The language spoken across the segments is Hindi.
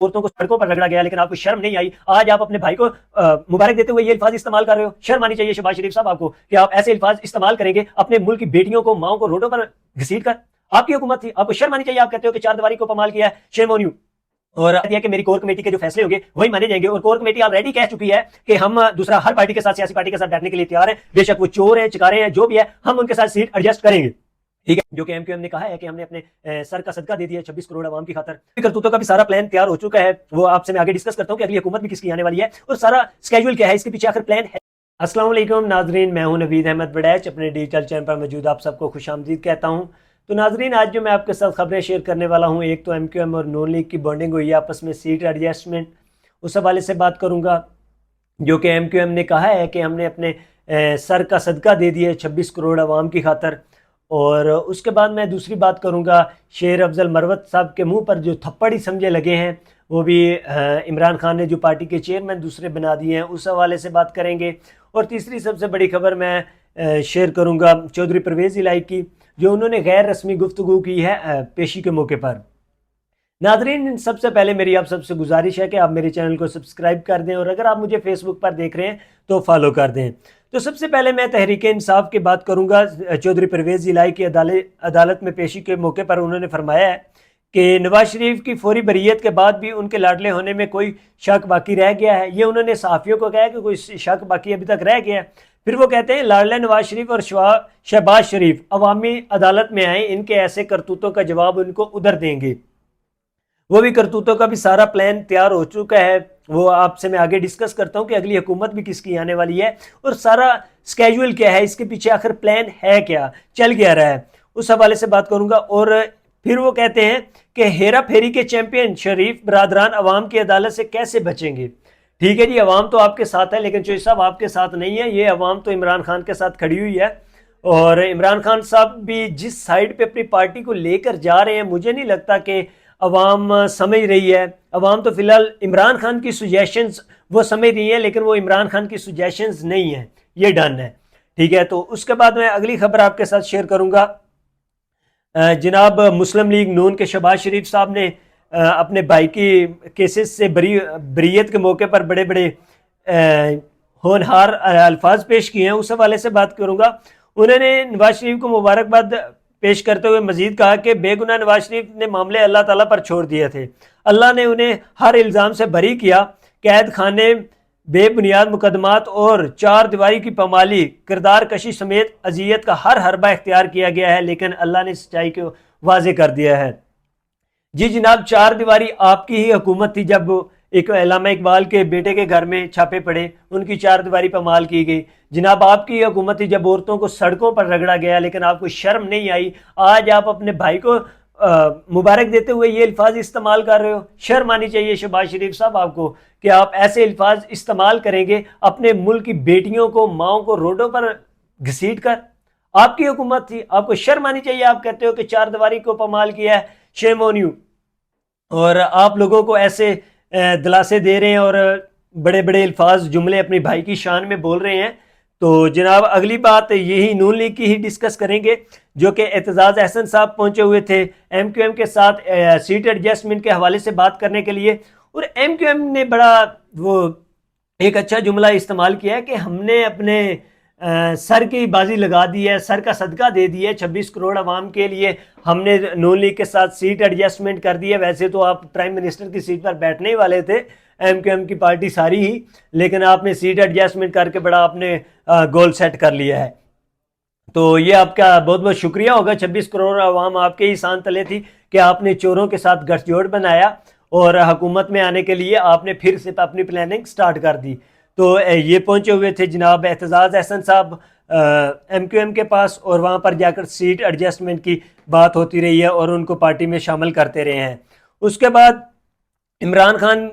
औरतों को सड़कों पर रगड़ा गया लेकिन आपको शर्म नहीं आई। आज आप अपने भाई को मुबारक देते हुए ये अल्फाज इस्तेमाल कर रहे हो। शर्म आनी चाहिए शहबाज शरीफ साहब आपको कि आप ऐसे अल्फाज इस्तेमाल करेंगे अपने मुल्क की बेटियों को, माओ को रोडों पर घसीट कर। आपकी हुकूमत थी, आपको शर्म आनी चाहिए। आप कहते हो कि चार दीवारी को कमाल किया है, शेम ऑन यू। और दिया कि मेरी कोर कमेटी के जो फैसले होंगे वही माने जाएंगे। और कोर कमेटी ऑलरेडी कह चुकी है कि हम दूसरा हर पार्टी के साथ, सियासी पार्टी के साथ बैठने के लिए तैयार है। बेशक वो चोर है, चिकारे हैं, जो भी है, हम उनके साथ सीट एडजस्ट करेंगे। ठीक है, जो कि एमक्यूएम ने कहा है कि हमने अपने सर का सदका दे दिया 26 करोड़ आवाम की खातर। करतूतों का भी सारा प्लान तैयार हो चुका है, वो आपसे मैं आगे डिस्कस करता हूं कि अगली हुकूमत भी किसकी आने वाली है और सारा स्केड्यूल क्या है, इसके पीछे आखिर प्लान है। अस्सलाम वालेकुम नाजरीन, मैं हूं नवीद अहमद बड़ैच, अपने डिजिटल चैनल पर मौजूद आप सबको खुशामदीद कहता हूं। तो नाजरीन, आज जो मैं आपके साथ खबरें शेयर करने वाला हूं, एक तो एमक्यूएम और नून लीग की बॉन्डिंग हुई है आपस में, सीट एडजस्टमेंट, उस हवाले से बात करूंगा। जो कि एमक्यूएम ने कहा है कि हमने अपने सर का सदका दे दिया 26 करोड़ आवाम की खातर। और उसके बाद मैं दूसरी बात करूंगा, शेर अफजल मरवत साहब के मुंह पर जो थप्पड़ ही समझे लगे हैं, वो भी इमरान खान ने जो पार्टी के चेयरमैन दूसरे बना दिए हैं, उस हवाले से बात करेंगे। और तीसरी सबसे बड़ी खबर मैं शेयर करूंगा चौधरी परवेज़ इलाही की, जो उन्होंने गैर रस्मी गुफ्तगू की है पेशी के मौके पर। नाजरीन, सबसे पहले मेरी आप सबसे गुजारिश है कि आप मेरे चैनल को सब्सक्राइब कर दें और अगर आप मुझे फेसबुक पर देख रहे हैं तो फॉलो कर दें। तो सबसे पहले मैं तहरीक इंसाफ की बात करूंगा। चौधरी परवेज़ इलाही की अदालत में पेशी के मौके पर उन्होंने फरमाया है कि नवाज शरीफ की फौरी बरीयत के बाद भी उनके लाडले होने में कोई शक बाकी रह गया है। ये उन्होंने सहाफ़ियों को कहा कि कोई शक बाकी अभी तक रह गया है। फिर वो कहते हैं लाडला नवाज शरीफ और शहबाज शरीफ अवामी अदालत में आए, इनके ऐसे करतूतों का जवाब उनको उधर देंगे। वो भी करतूतों का भी सारा प्लान तैयार हो चुका है, वो आपसे मैं आगे डिस्कस करता हूँ कि अगली हुकूमत भी किसकी आने वाली है और सारा स्केड्यूल क्या है, इसके पीछे आखिर प्लान है क्या, चल क्या रहा है, उस हवाले से बात करूंगा। और फिर वो कहते हैं कि हेरा फेरी के चैंपियन शरीफ बरादरान अवाम की अदालत से कैसे बचेंगे। ठीक है जी, अवाम तो आपके साथ है लेकिन चौधरी साहब आपके साथ नहीं है। ये अवाम तो इमरान खान के साथ खड़ी हुई है और इमरान खान साहब भी जिस साइड पे अपनी पार्टी को लेकर जा रहे हैं, मुझे नहीं लगता कि अवाम समझ रही है। अवाम तो फिलहाल इमरान खान की सुजेशंस वो समझ रही है लेकिन वो इमरान खान की सुजेशंस नहीं है, ये डन है। ठीक है, तो उसके बाद मैं अगली खबर आपके साथ शेयर करूंगा। जनाब मुस्लिम लीग नून के शहबाज शरीफ साहब ने अपने भाई की केसेस से बरीयत के मौके पर बड़े बड़े होनहार अल्फाज पेश किए हैं, उस हवाले से बात करूंगा। उन्होंने नवाज शरीफ को मुबारकबाद पेश करते हुए मजीद कहा कि बेगुनाह नवाज शरीफ ने मामले अल्लाह ताला पर छोड़ दिए थे, अल्लाह ने उन्हें हर इल्ज़ाम से बरी किया। कैद खाने, बेबुनियाद मुकदमात और चार दीवारी की पामाली, किरदार कशी समेत अजियत का हर हरबा इख्तियार किया गया है, लेकिन अल्लाह ने सच्चाई को वाजे कर दिया है। जी जनाब, चार दीवारी आपकी ही हुकूमत थी जब एक अल्लामा इकबाल के बेटे के घर में छापे पड़े, उनकी चार दीवारी पामाल की गई। जनाब आपकी हुकूमत थी जब औरतों को सड़कों पर रगड़ा गया, लेकिन आपको शर्म नहीं आई। आज आप अपने भाई को मुबारक देते हुए ये अल्फाज इस्तेमाल कर रहे हो। शर्म आनी चाहिए शहबाज शरीफ साहब आपको कि आप ऐसे अल्फाज इस्तेमाल करेंगे अपने मुल्क की बेटियों को, माओ को रोडों पर घसीट कर। आपकी हुकूमत थी, आपको शर्म आनी चाहिए। आप कहते हो कि चार दीवारी को पामाल किया है, शेम ऑन यू। और आप लोगों को ऐसे दिलासे दे रहे हैं और बड़े बड़े अल्फाज जुमले अपनी भाई की शान में बोल रहे हैं। तो जनाब अगली बात यही नून लीग की ही डिस्कस करेंगे, जो कि एतजाज अहसन साहब पहुंचे हुए थे एमक्यूएम के साथ सीट एडजस्टमेंट के हवाले से बात करने के लिए। और एमक्यूएम ने बड़ा वो एक अच्छा जुमला इस्तेमाल किया है कि हमने अपने सर की बाजी लगा दी है, सर का सदका दे दिया है 26 करोड़ आवाम के लिए। हमने नून लीग के साथ सीट एडजस्टमेंट कर दी है। वैसे तो आप प्राइम मिनिस्टर की सीट पर बैठने ही वाले थे, एमक्यूएम की पार्टी सारी ही, लेकिन आपने सीट एडजस्टमेंट करके बड़ा आपने गोल सेट कर लिया है। तो ये आपका बहुत बहुत शुक्रिया होगा। 26 करोड़ आवाम आपके ही शान तले थी कि आपने चोरों के साथ गठजोड़ बनाया और हुकूमत में आने के लिए आपने फिर से अपनी प्लानिंग स्टार्ट कर दी। तो ये पहुंचे हुए थे जनाब एतजाज अहसन साहब एमक्यूएम के पास और वहाँ पर जाकर सीट एडजस्टमेंट की बात होती रही है और उनको पार्टी में शामिल करते रहे हैं। उसके बाद इमरान खान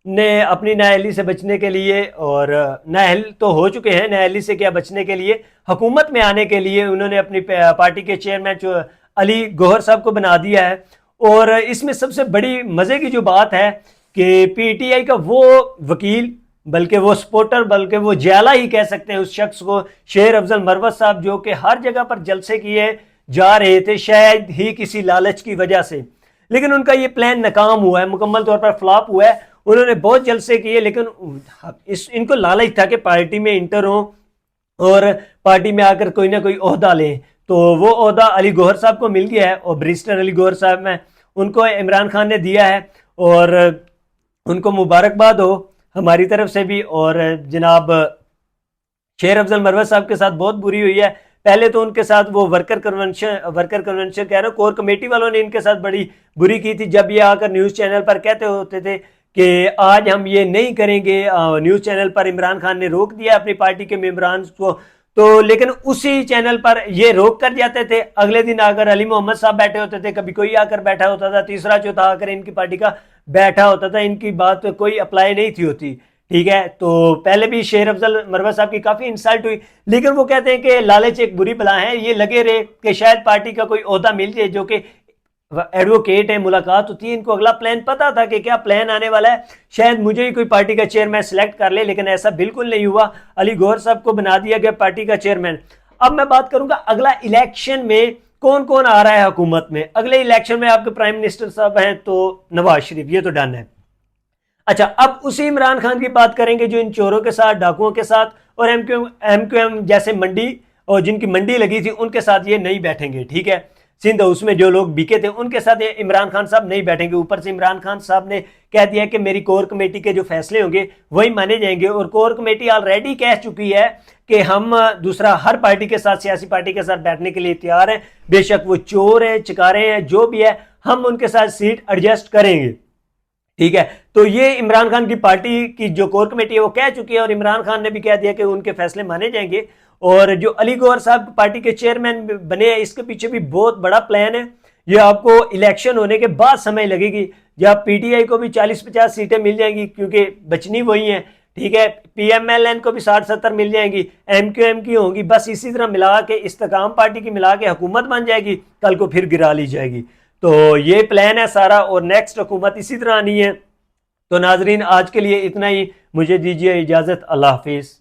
ने अपनी नाअहली से बचने के लिए, और नाअहल तो हो चुके हैं, नाअहली से क्या बचने के लिए, हुकूमत में आने के लिए उन्होंने अपनी पार्टी के चेयरमैन जो अली गौहर साहब को बना दिया है। और इसमें सबसे बड़ी मज़े की जो बात है कि पीटीआई का वो वकील, बल्कि वो सपोर्टर, बल्कि वो ज्याला ही कह सकते हैं उस शख्स को, शेर अफजल मरवत साहब, जो कि हर जगह पर जलसे किए जा रहे थे शायद ही किसी लालच की वजह से, लेकिन उनका ये प्लान नाकाम हुआ है, मुकम्मल तौर पर फ्लॉप हुआ है। उन्होंने बहुत जलसे किए, लेकिन इनको लालच था कि पार्टी में इंटर हो और पार्टी में आकर कोई ना कोई ओहदा लें। तो वो ओहदा अली गौहर साहब को मिल गया है, और बैरिस्टर अली गौहर साहब में उनको इमरान खान ने दिया है, और उनको मुबारकबाद हो हमारी तरफ से भी। और जनाब शेर अफजल मरवत साहब के साथ बहुत बुरी हुई है। पहले तो उनके साथ वो वर्कर कन्वेंशन कह रहे हो, कोर कमेटी वालों ने इनके साथ बड़ी बुरी की थी, जब ये आकर न्यूज़ चैनल पर कहते होते थे कि आज हम ये नहीं करेंगे। न्यूज़ चैनल पर इमरान खान ने रोक दिया अपनी पार्टी के मेंबरान को, तो लेकिन उसी चैनल पर ये रोक कर जाते थे। अगले दिन आकर अली मोहम्मद साहब बैठे होते थे, कभी कोई आकर बैठा होता था, तीसरा चौथा आकर इनकी पार्टी का बैठा होता था, इनकी बात कोई अप्लाई नहीं थी होती। ठीक है, तो पहले भी शेर अफजल मरवत साहब की काफ़ी इंसल्ट हुई, लेकिन वो कहते हैं कि लालच एक बुरी बला है। ये लगे रहे कि शायद पार्टी का कोई ओहदा मिल जाए, जो कि एडवोकेट है, मुलाकात होती है, इनको अगला प्लान पता था कि क्या प्लान आने वाला है, शायद मुझे ही कोई पार्टी का चेयरमैन सिलेक्ट कर ले, लेकिन ऐसा बिल्कुल नहीं हुआ। अली गौहर साहब को बना दिया गया पार्टी का चेयरमैन। अब मैं बात करूंगा अगला इलेक्शन में कौन कौन आ रहा है हुकूमत में। अगले इलेक्शन में आपके प्राइम मिनिस्टर साहब हैं तो नवाज शरीफ, ये तो डन है। अच्छा, अब उसी इमरान खान की बात करेंगे जो इन चोरों के साथ, डाकुओं के साथ और एमक्यूएम जैसे मंडी और जिनकी मंडी लगी थी उनके साथ ये नहीं बैठेंगे। ठीक है, सिंध हाउस में जो लोग बिके थे उनके साथ ये इमरान खान साहब नहीं बैठेंगे। ऊपर से इमरान खान साहब ने कह दिया कि मेरी कोर कमेटी के जो फैसले होंगे वही माने जाएंगे, और कोर कमेटी ऑलरेडी कह चुकी है कि हम दूसरा हर पार्टी के साथ, सियासी पार्टी के साथ बैठने के लिए तैयार हैं, बेशक वो चोर हैं, चिकारे हैं, जो भी है, हम उनके साथ सीट एडजस्ट करेंगे। ठीक है, तो ये इमरान खान की पार्टी की जो कोर कमेटी है वो कह चुकी है, और इमरान खान ने भी कह दिया कि उनके फैसले माने जाएंगे। और जो अली गौहर साहब पार्टी के चेयरमैन बने हैं, इसके पीछे भी बहुत बड़ा प्लान है। ये आपको इलेक्शन होने के बाद समय लगेगी, जब पीटीआई को भी 40-50 सीटें मिल जाएंगी, क्योंकि बचनी वही हैं। ठीक है, पीएमएलएन को भी 60-70 मिल जाएंगी, एमक्यूएम की होंगी, बस इसी तरह मिला के इस्तेकाम पार्टी की मिला के हुकूमत बन जाएगी, कल को फिर गिरा ली जाएगी। तो ये प्लान है सारा, और नेक्स्ट हुकूमत इसी तरह आनी है। तो नाजरीन, आज के लिए इतना ही, मुझे दीजिए इजाज़त, अल्लाह हाफिज़।